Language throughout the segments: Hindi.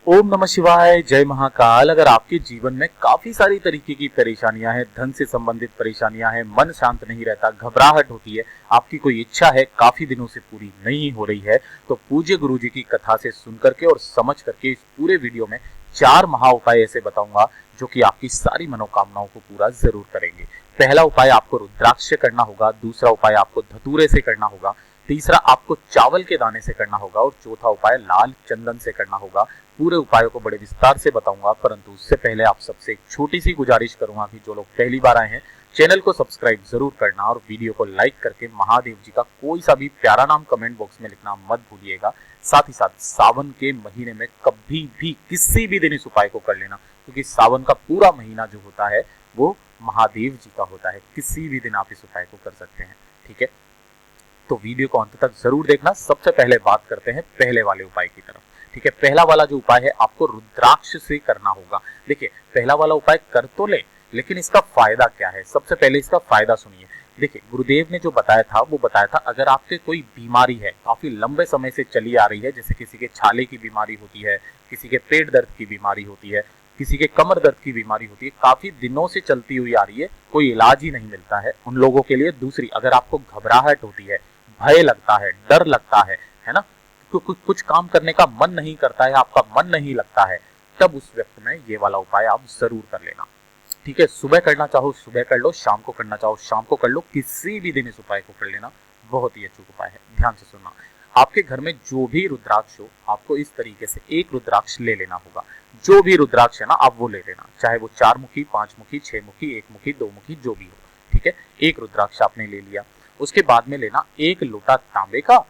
ओम नमः शिवाय, जय महाकाल। अगर आपके जीवन में काफी सारी तरीके की परेशानियां हैं, धन से संबंधित परेशानियां हैं, मन शांत नहीं रहता, घबराहट होती है, आपकी कोई इच्छा है काफी दिनों से पूरी नहीं हो रही है, तो पूज्य गुरु जी की कथा से सुन करके और समझ करके इस पूरे वीडियो में 4 महा उपाय ऐसे बताऊंगा जो कि आपकी सारी मनोकामनाओं को पूरा जरूर करेंगे। पहला उपाय आपको रुद्राक्ष से करना होगा, दूसरा उपाय आपको धतूरे से करना होगा, तीसरा आपको चावल के दाने से करना होगा और चौथा उपाय लाल चंदन से करना होगा। पूरे उपायों को बड़े विस्तार से बताऊंगा, परंतु उससे पहले आप सबसे एक छोटी सी गुजारिश करूंगा कि जो लोग पहली बार आए हैं चैनल को सब्सक्राइब जरूर करना और वीडियो को लाइक करके महादेव जी का कोई सा भी प्यारा नाम कमेंट बॉक्स में लिखना मत भूलिएगा। साथ ही साथ सावन के महीने में कभी भी किसी भी दिन इस उपाय को कर लेना, क्योंकि सावन का पूरा महीना जो होता है वो महादेव जी का होता है। किसी भी दिन आप इस उपाय को कर सकते हैं, ठीक है। तो वीडियो को अंत तक जरूर देखना। सबसे पहले बात करते हैं पहले वाले उपाय की तरफ, ठीक है। पहला वाला जो उपाय है आपको रुद्राक्ष से करना होगा। देखिए, पहला वाला उपाय कर तो ले, लेकिन इसका फायदा क्या है, सबसे पहले इसका फायदा सुनिए। देखिए, गुरुदेव ने जो बताया था वो बताया था अगर आपके कोई बीमारी है काफी लंबे समय से चली आ रही है, जैसे किसी के छाले की बीमारी होती है, किसी के पेट दर्द की बीमारी होती है, किसी के कमर दर्द की बीमारी होती है, काफी दिनों से चलती हुई आ रही है, कोई इलाज ही नहीं मिलता है, उन लोगों के लिए। दूसरी, अगर आपको घबराहट होती है, भय लगता है, डर लगता है ना, तो कुछ काम करने का मन नहीं करता है, आपका मन नहीं लगता है, तब उस व्यक्ति में ये वाला उपाय आप जरूर कर लेना, ठीक है। सुबह करना चाहो सुबह कर लो, शाम को करना चाहो शाम को कर लो, किसी भी दिन इस उपाय को कर लेना। बहुत ही अचूक उपाय है, ध्यान से सुनना। आपके घर में जो भी रुद्राक्ष हो, आपको इस तरीके से एक रुद्राक्ष ले लेना होगा। जो भी रुद्राक्ष है ना, आप वो ले लेना, चाहे वो 4 मुखी, 5 मुखी, 6 मुखी, 1 मुखी, 2 मुखी, जो भी हो, ठीक है। एक रुद्राक्ष आपने ले लिया। उसके बाद में लेना एक लोटा तांबे का,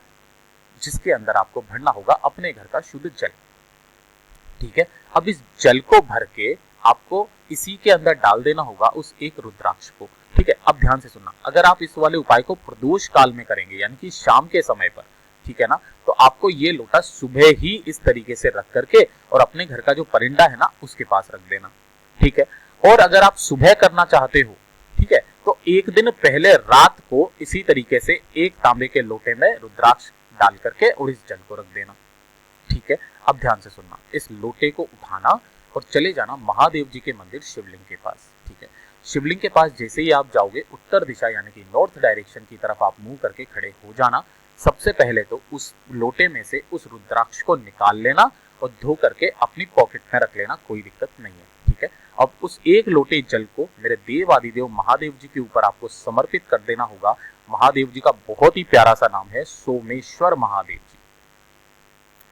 जिसके अंदर आपको भरना होगा अपने घर का शुद्ध जल, ठीक है। अब इस जल को भर के आपको इसी के अंदर डाल देना होगा उस एक रुद्राक्ष को, ठीक है। अब ध्यान से सुनना, अगर आप इस वाले उपाय को प्रदोष काल में करेंगे, यानी कि शाम के समय पर, ठीक है ना, तो आपको ये लोटा सुबह ही इस तरीके से रख करके और अपने घर का जो परिंदा है ना उसके पास रख देना, ठीक है। और अगर आप सुबह करना चाहते हो, ठीक है, तो एक दिन पहले रात को इसी तरीके से एक तांबे के लोटे में रुद्राक्ष डाल करके और इस जल को रख देना, ठीक है। अब ध्यान से सुनना, इस लोटे को उठाना और चले जाना महादेव जी के मंदिर शिवलिंग के पास, ठीक है। शिवलिंग के पास जैसे ही आप जाओगे, उत्तर दिशा यानी कि नॉर्थ डायरेक्शन की तरफ आप मुंह करके खड़े हो जाना। सबसे पहले तो उस लोटे में से उस रुद्राक्ष को निकाल लेना और धो करके अपनी पॉकेट में रख लेना, कोई दिक्कत नहीं है, ठीक है। अब उस एक लोटे जल को मेरे देव आदिदेव महादेव जी के ऊपर आपको समर्पित कर देना होगा। महादेव जी का बहुत ही प्यारा सा नाम है सोमेश्वर महादेव जी,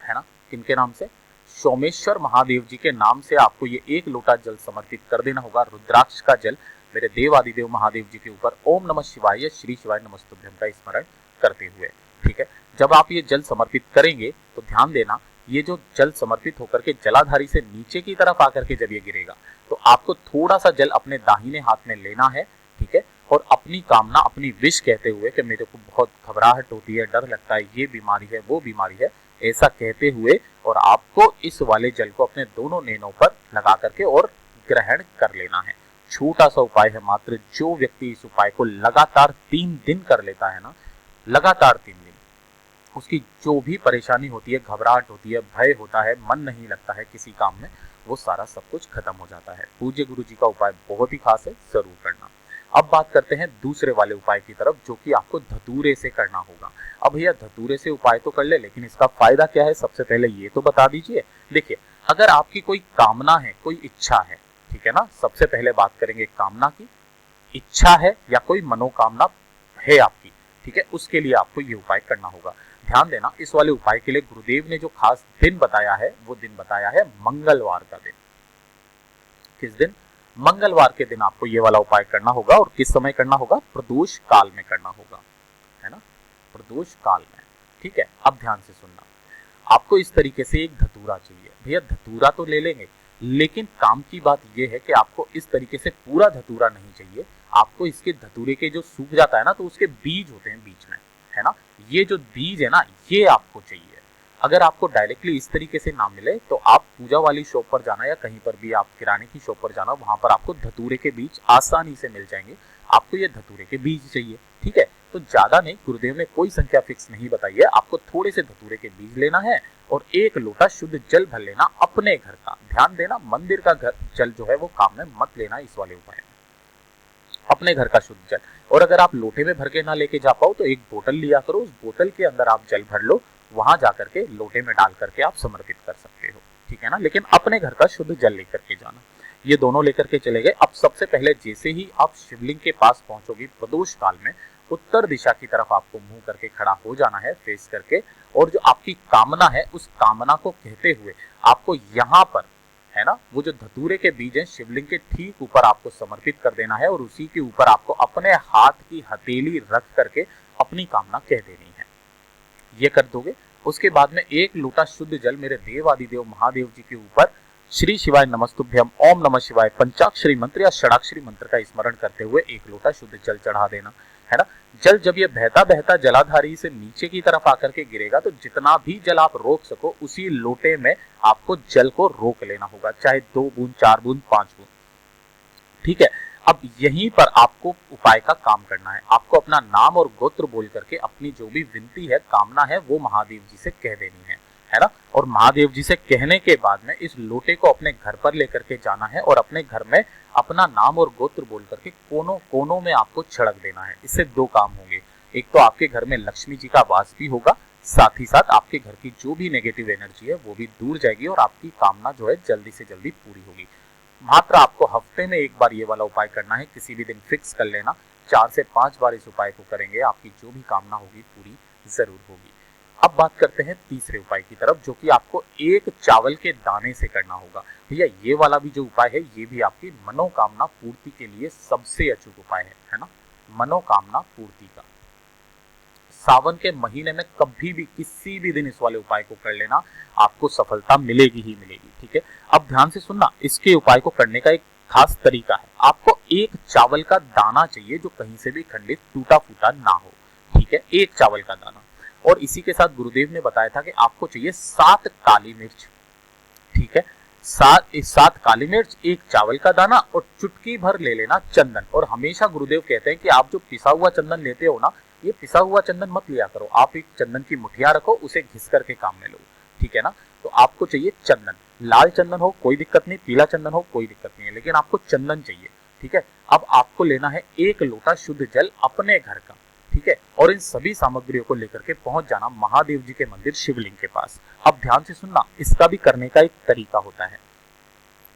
है ना। किनके नाम से? सोमेश्वर महादेव जी के नाम से आपको ये एक लोटा जल समर्पित कर देना होगा, रुद्राक्ष का जल मेरे देव आदिदेव महादेव जी के ऊपर ओम नमः शिवाय श्री शिवाय नमस्तुभ्यं का स्मरण करते हुए, ठीक है। जब आप ये जल समर्पित करेंगे तो ध्यान देना, ये जो जल समर्पित होकर के जलाधारी से नीचे की तरफ आकर के जब ये गिरेगा तो आपको थोड़ा सा जल अपने दाहिने हाथ में लेना है, ठीक है। और अपनी कामना, अपनी विश कहते हुए कि मेरे को बहुत घबराहट होती है, डर लगता है, ये बीमारी है, वो बीमारी है, ऐसा कहते हुए और आपको इस वाले जल को अपने दोनों नैनों पर लगा करके और ग्रहण कर लेना है। छोटा सा उपाय है मात्र, जो व्यक्ति इस उपाय को लगातार 3 दिन कर लेता है ना, लगातार 3 दिन, उसकी जो भी परेशानी होती है, घबराहट होती है, भय होता है, मन नहीं लगता है किसी काम में, वो सारा सब कुछ खत्म हो जाता है। पूज्य गुरु जी का उपाय बहुत ही खास है, जरूर करना। अब बात करते हैं दूसरे वाले उपाय की तरफ, जो कि आपको धतूरे से करना होगा। अब भैया धतूरे से उपाय तो कर ले, लेकिन इसका फायदा क्या है, सबसे पहले ये तो बता दीजिए। देखिए, अगर आपकी कोई कामना है, कोई इच्छा है, ठीक है ना, सबसे पहले बात करेंगे कामना की, इच्छा है या कोई मनोकामना है आपकी, ठीक है, उसके लिए आपको ये उपाय करना होगा। ध्यान देना, इस वाले उपाय के लिए गुरुदेव ने जो खास दिन बताया है वो दिन बताया है मंगलवार का दिन। किस दिन? मंगलवार के दिन आपको ये वाला उपाय करना होगा। और किस समय करना होगा? प्रदोष काल में करना होगा, है ना, प्रदोष काल में, ठीक है। अब ध्यान से सुनना, आपको इस तरीके से एक धतूरा चाहिए। भैया धतूरा तो ले लेंगे, लेकिन काम की बात यह है कि आपको इस तरीके से पूरा धतूरा नहीं चाहिए। आपको इसके धतूरे के जो सूख जाता है ना, तो उसके बीज होते हैं बीच में, है ना, ये जो बीज है ना, ये आपको चाहिए। अगर आपको डायरेक्टली इस तरीके से ना मिले तो आप पूजा वाली शॉप पर जाना या कहीं पर भी आप किराने की शॉप पर जाना, वहां पर आपको धतूरे के बीज आसानी से मिल जाएंगे। आपको ये धतूरे के बीज चाहिए, ठीक है। तो ज्यादा नहीं, गुरुदेव ने कोई संख्या फिक्स नहीं बताई है। आपको थोड़े से धतूरे के बीज लेना है और 1 लोटा शुद्ध जल भर लेना अपने घर का। ध्यान देना, मंदिर का घर जल जो है वो काम में मत लेना इस वाले उपाय में, अपने घर का शुद्ध जल। और अगर आप लोटे में भर के ना लेके जा पाओ तो एक बोतल लिया करो, उस बोतल के अंदर आप जल भर लो, वहां जाकर के लोटे में डाल करके आप समर्पित कर सकते हो, ठीक है ना। लेकिन अपने घर का शुद्ध जल लेकर के जाना। ये दोनों लेकर के चले गए। अब सबसे पहले जैसे ही आप शिवलिंग के पास पहुंचोगे प्रदोष काल में, उत्तर दिशा की तरफ आपको मुंह करके खड़ा हो जाना है, फेस करके, और जो आपकी कामना है उस कामना को कहते हुए आपको यहाँ पर, है ना, वो जो धतूरे के बीज हैं शिवलिंग के ठीक ऊपर आपको समर्पित कर देना है और उसी के ऊपर आपको अपने हाथ की हथेली रख करके अपनी कामना कह देनी है। ये कर दोगे, उसके बाद में 1 लोटा शुद्ध जल मेरे देवादिदेव महादेव जी के ऊपर श्री शिवाय नमस्तुभ्यम, ओम नमः शिवाय पंचाक्षरी मंत्र या षडाक्षरी मंत्र का स्मरण करते हुए 1 लोटा शुद्ध जल चढ़ा देना, है ना। जल जब ये बहता बहता जलाधारी से नीचे की तरफ आकर के गिरेगा तो जितना भी जल आप रोक सको उसी लोटे में आपको जल को रोक लेना होगा, चाहे 2 बूंद, 4 बूंद, 5 बूंद, ठीक है। अब यहीं पर आपको उपाय का काम करना है। आपको अपना नाम और गोत्र बोल करके अपनी जो भी विनती है, कामना है, वो महादेव जी से कह देनी है ना। और महादेव जी से कहने के बाद में इस लोटे को अपने घर पर लेकर के जाना है और अपने घर में अपना नाम और गोत्र बोल करके कोनों कोनों में आपको छिड़क देना है। इससे 2 काम होंगे, एक तो आपके घर में लक्ष्मी जी का वास भी होगा, साथ ही साथ आपके घर की जो भी नेगेटिव एनर्जी है वो भी दूर जाएगी और आपकी कामना जो है जल्दी से जल्दी पूरी होगी। मात्र आपको हफ्ते में 1 बार ये वाला उपाय करना है, किसी भी दिन फिक्स कर लेना। 4 से 5 बार इस उपाय को करेंगे, आपकी जो भी कामना होगी पूरी जरूर होगी। अब बात करते हैं तीसरे उपाय की तरफ, जो कि आपको 1 चावल के दाने से करना होगा। भैया ये वाला भी जो उपाय है ये भी आपकी मनोकामना पूर्ति के लिए सबसे अचूक उपाय है ना, मनोकामना पूर्ति का। सावन के महीने में कभी भी किसी भी दिन इस वाले उपाय को कर लेना, आपको सफलता मिलेगी ही मिलेगी, ठीक है। अब ध्यान से सुनना, इसके उपाय को करने का एक खास तरीका है। आपको 1 चावल का दाना चाहिए जो कहीं से भी खंडित टूटा फूटा ना हो, ठीक है, 1 चावल का दाना। और इसी के साथ गुरुदेव ने बताया था कि आपको चाहिए 7 काली मिर्च, ठीक है, 7 काली मिर्च, 1 चावल का दाना और चुटकी भर ले लेना चंदन। और हमेशा गुरुदेव कहते हैं कि आप जो पिसा हुआ चंदन लेते हो ना, ये पिसा हुआ चंदन मत लिया करो, आप एक चंदन की मुठिया रखो, उसे घिस करके काम में लो, ठीक है ना। तो आपको चाहिए चंदन, लाल चंदन हो कोई दिक्कत नहीं, पीला चंदन हो कोई दिक्कत नहीं है, लेकिन आपको चंदन चाहिए, ठीक है। अब आपको लेना है 1 लोटा शुद्ध जल अपने घर का, ठीक है, और इन सभी सामग्रियों को लेकर के पहुंच जाना महादेव जी के मंदिर शिवलिंग के पास। अब ध्यान से सुनना, इसका भी करने का एक तरीका होता है।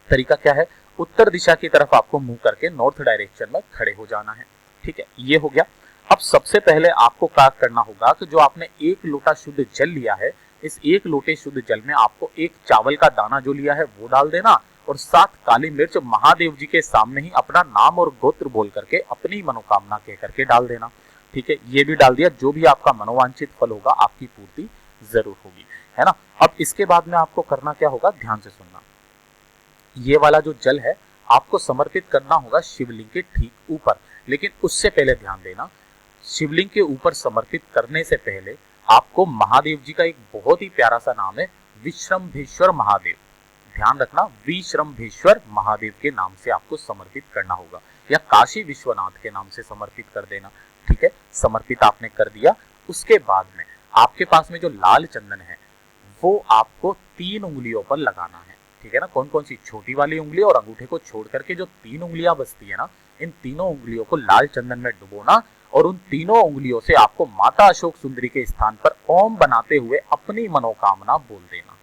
तरीका क्या है? उत्तर दिशा की तरफ आपको मुंह करके नॉर्थ डायरेक्शन में खड़े हो जाना है, ठीक है, ये हो गया। अब सबसे पहले आपको क्या करना होगा कि जो आपने 1 लोटा शुद्ध जल लिया है, इस 1 लोटे शुद्ध जल में आपको 1 चावल का दाना जो लिया है वो डाल देना और 7 काली मिर्च महादेव जी के सामने ही अपना नाम और गोत्र बोल करके अपनी मनोकामना कह करके डाल देना, ठीक है, ये भी डाल दिया। जो भी आपका मनोवांछित फल होगा आपकी पूर्ति जरूर होगी, है ना। अब इसके बाद में आपको करना क्या होगा, ध्यान से सुनना। ये वाला जो जल है आपको समर्पित करना होगा शिवलिंग के ठीक ऊपर, लेकिन उससे पहले ध्यान देना, शिवलिंग के ऊपर समर्पित करने से पहले आपको महादेव जी का एक बहुत ही प्यारा सा नाम है विश्रम्भेश्वर महादेव, ध्यान रखना, विश्रम्भेश्वर महादेव के नाम से आपको समर्पित करना होगा, या काशी विश्वनाथ के नाम से समर्पित कर देना, ठीक है। समर्पित आपने कर दिया, उसके बाद में आपके पास में जो लाल चंदन है वो आपको 3 उंगलियों पर लगाना है, ठीक है ना। कौन कौन सी? छोटी वाली उंगली और अंगूठे को छोड़ करके जो 3 उंगलियां बचती है ना, इन तीनों उंगलियों को लाल चंदन में डुबोना और उन तीनों उंगलियों से आपको माता अशोक सुंदरी के स्थान पर ओम बनाते हुए अपनी मनोकामना बोल देना,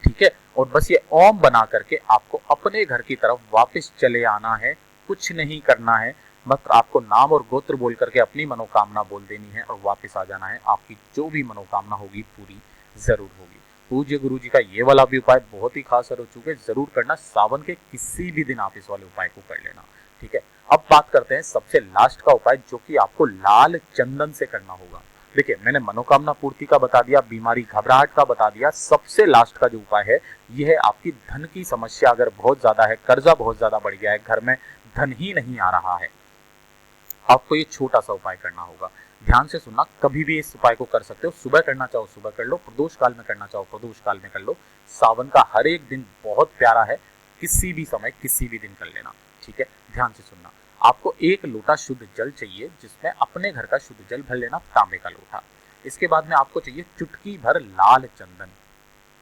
ठीक है। और बस ये ओम बना करके आपको अपने घर की तरफ वापस चले आना है, कुछ नहीं करना है, बस आपको नाम और गोत्र बोल करके अपनी मनोकामना बोल देनी है और वापस आ जाना है। आपकी जो भी मनोकामना होगी पूरी जरूर होगी। पूज्य गुरु जी का ये वाला भी उपाय बहुत ही खास और हो चुके, जरूर करना। सावन के किसी भी दिन आप इस वाले उपाय को कर लेना, ठीक है। अब बात करते हैं सबसे लास्ट का उपाय, जो कि आपको लाल चंदन से करना होगा। देखिए, मैंने मनोकामना पूर्ति का बता दिया, बीमारी घबराहट का बता दिया, सबसे लास्ट का जो उपाय है यह है आपकी धन की समस्या अगर बहुत ज्यादा है, कर्जा बहुत ज्यादा बढ़ गया है, घर में धन ही नहीं आ रहा है, आपको ये छोटा सा उपाय करना होगा। ध्यान से सुनना, कभी भी इस उपाय को कर सकते हो, सुबह करना चाहो सुबह कर लो, प्रदोष काल में करना चाहो प्रदोष काल में कर लो। सावन का हर एक दिन बहुत प्यारा है, किसी भी समय किसी भी दिन कर लेना, ठीक है। ध्यान से सुनना, आपको 1 लोटा शुद्ध जल चाहिए, जिसमें अपने घर का शुद्ध जल भर लेना, तांबे का लोटा। इसके बाद में आपको चाहिए चुटकी भर लाल चंदन।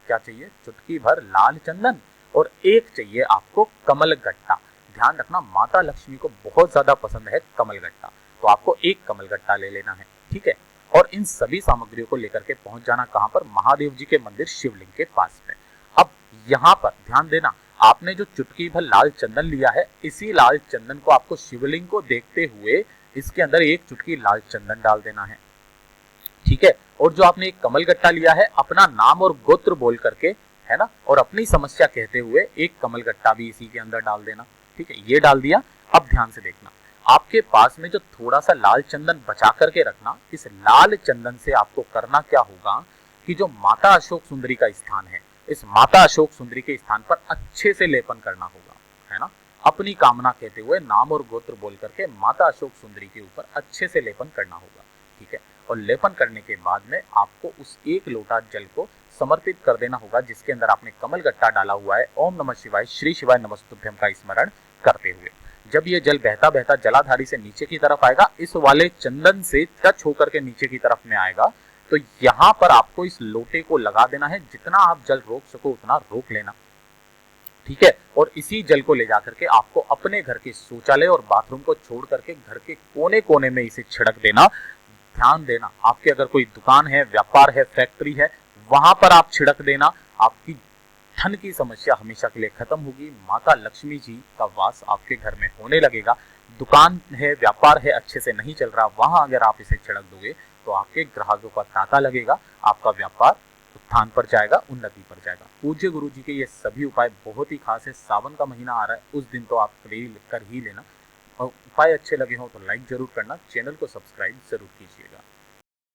क्या चाहिए? चुटकी भर लाल चंदन। और एक चाहिए आपको कमलगट्टा। ध्यान रखना, माता लक्ष्मी को बहुत ज्यादा पसंद है कमलगट्टा, तो आपको एक कमलगट्टा ले लेना है, ठीक है। और इन सभी सामग्रियों को लेकर के पहुंच जाना कहां पर? महादेव जी के मंदिर शिवलिंग के पास में। अब यहाँ पर ध्यान देना, आपने जो चुटकी भर लाल चंदन लिया है, इसी लाल चंदन को आपको शिवलिंग को देखते हुए इसके अंदर एक चुटकी लाल चंदन डाल देना है, ठीक है। और जो आपने एक कमलगट्टा लिया है, अपना नाम और गोत्र बोल करके, है ना, और अपनी समस्या कहते हुए एक कमलगट्टा भी इसी के अंदर डाल देना, ठीक है। ये डाल दिया। अब ध्यान से देखना, आपके पास में जो थोड़ा सा लाल चंदन बचा करके रखना। इस लाल चंदन से आपको करना क्या होगा कि जो माता अशोक सुंदरी का स्थान है, इस माता अशोक सुंदरी के स्थान पर अच्छे से लेपन करना होगा, है ना। अपनी कामना कहते हुए नाम और गोत्र बोल करके माता अशोक सुंदरी के ऊपर अच्छे से लेपन करना होगा, ठीक है। और लेपन करने के बाद में आपको उस 1 लोटा जल को समर्पित कर देना होगा, जिसके अंदर आपने कमलगट्टा डाला हुआ है। ओम नमः शिवाय, श्री शिवाय नमस्तुभ्यम का स्मरण करते हुए जब ये जल बहता बहता जलाधारी से नीचे की तरफ आएगा, इस वाले चंदन से टच होकर के नीचे की तरफ में आएगा, तो यहाँ पर आपको इस लोटे को लगा देना है। जितना आप जल रोक सको उतना रोक लेना, ठीक है। और इसी जल को ले जाकर के आपको अपने घर के शौचालय और बाथरूम को छोड़ करके घर के कोने कोने में इसे छिड़क देना। ध्यान देना, आपके अगर कोई दुकान है, व्यापार है, फैक्ट्री है, वहां पर आप छिड़क देना। आपकी धन की समस्या हमेशा के लिए खत्म होगी। माता लक्ष्मी जी का वास आपके घर में होने लगेगा। दुकान है, व्यापार है, अच्छे से नहीं चल रहा, वहां अगर आप इसे छिड़क दोगे तो आपके ग्राहकों का तांता लगेगा, आपका व्यापार उत्थान पर जाएगा, उन्नति पर जाएगा। पूज्य गुरु जी के ये सभी उपाय बहुत ही खास है। सावन का महीना आ रहा है, उस दिन तो आप कर ही लेना। और उपाय अच्छे लगे हो तो लाइक जरूर करना, चैनल को सब्सक्राइब जरूर कीजिएगा।